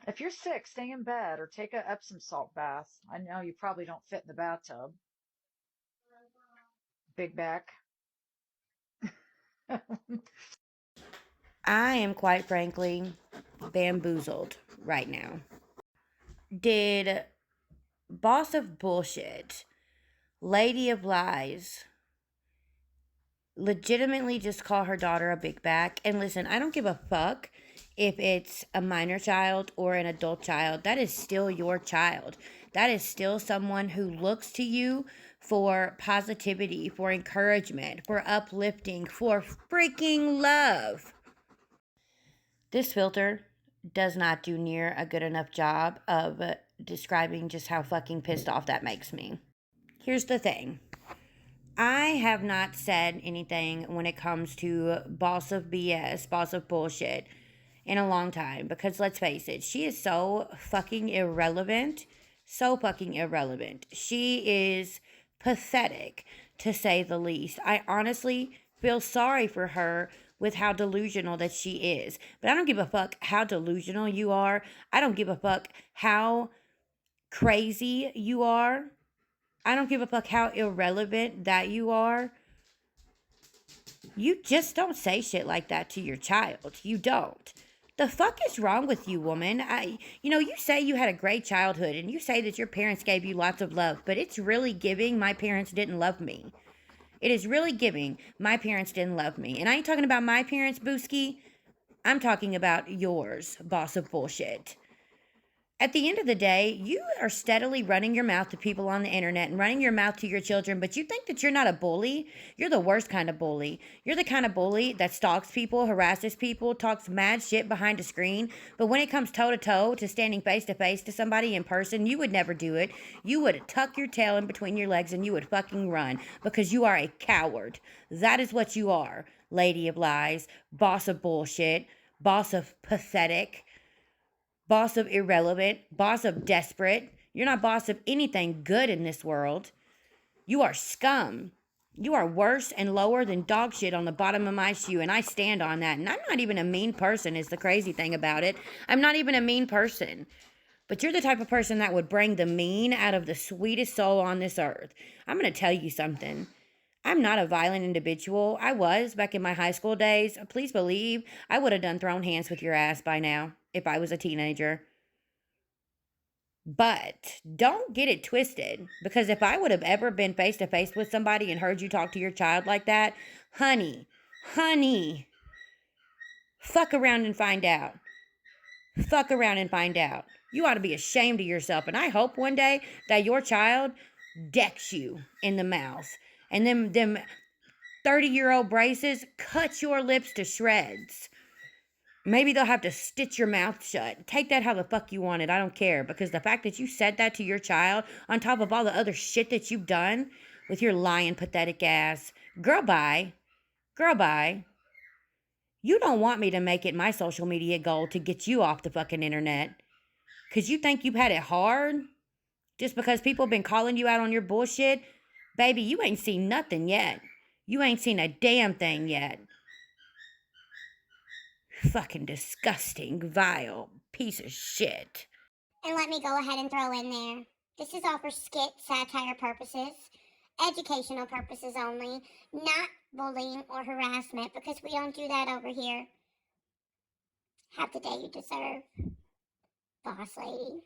If you're sick, stay in bed or take a Epsom salt bath. I know you probably don't fit in the bathtub. Big back. I am quite frankly bamboozled right now. Did Boss of Bullshit, Lady of Lies, legitimately just call her daughter a big back? And listen, I don't give a fuck if it's a minor child or an adult child. That is still your child. That is still someone who looks to you for positivity, for encouragement, for uplifting, for freaking love. This filter does not do near a good enough job of describing just how fucking pissed off that makes me. Here's the thing. I have not said anything when it comes to boss of BS, boss of bullshit in a long time because let's face it, she is so fucking irrelevant. So fucking irrelevant. She is pathetic to say the least. I honestly feel sorry for her with how delusional that she is. But I don't give a fuck how delusional you are. I don't give a fuck how crazy you are. I don't give a fuck how irrelevant that you are. You just don't say shit like that to your child. You don't. The fuck is wrong with you, woman? You say you had a great childhood and you say that your parents gave you lots of love, but it's really giving my parents didn't love me. It is really giving my parents didn't love me. And I ain't talking about my parents, Booski. I'm talking about yours, boss of bullshit. At the end of the day, you are steadily running your mouth to people on the internet and running your mouth to your children, but you think that you're not a bully. You're the worst kind of bully. You're the kind of bully that stalks people, harasses people, talks mad shit behind a screen, but when it comes toe to toe to standing face to face to somebody in person, you would never do it. You would tuck your tail in between your legs and you would fucking run because you are a coward. That is what you are, lady of lies, boss of bullshit, boss of pathetic, boss of irrelevant, boss of desperate. You're not boss of anything good in this world. You are scum. You are worse and lower than dog shit on the bottom of my shoe, and I stand on that. And I'm not even a mean person, is the crazy thing about it. I'm not even a mean person. But you're the type of person that would bring the mean out of the sweetest soul on this earth. I'm going to tell you something. I'm not a violent individual. I was back in my high school days. Please believe I would have done thrown hands with your ass by now if I was a teenager. But don't get it twisted because if I would have ever been face to face with somebody and heard you talk to your child like that, honey, fuck around and find out. Fuck around and find out. You ought to be ashamed of yourself. And I hope one day that your child decks you in the mouth. And them 30-year-old braces cut your lips to shreds. Maybe they'll have to stitch your mouth shut. Take that how the fuck you want it. I don't care. Because the fact that you said that to your child, on top of all the other shit that you've done with your lying, pathetic ass, girl, bye. Girl, bye. You don't want me to make it my social media goal to get you off the fucking internet. Because you think you've had it hard? Just because people have been calling you out on your bullshit? Baby, you ain't seen nothing yet. You ain't seen a damn thing yet. Fucking disgusting, vile piece of shit. And let me go ahead and throw in there. This is all for skit satire purposes, educational purposes only, not bullying or harassment because we don't do that over here. Have the day you deserve, boss lady.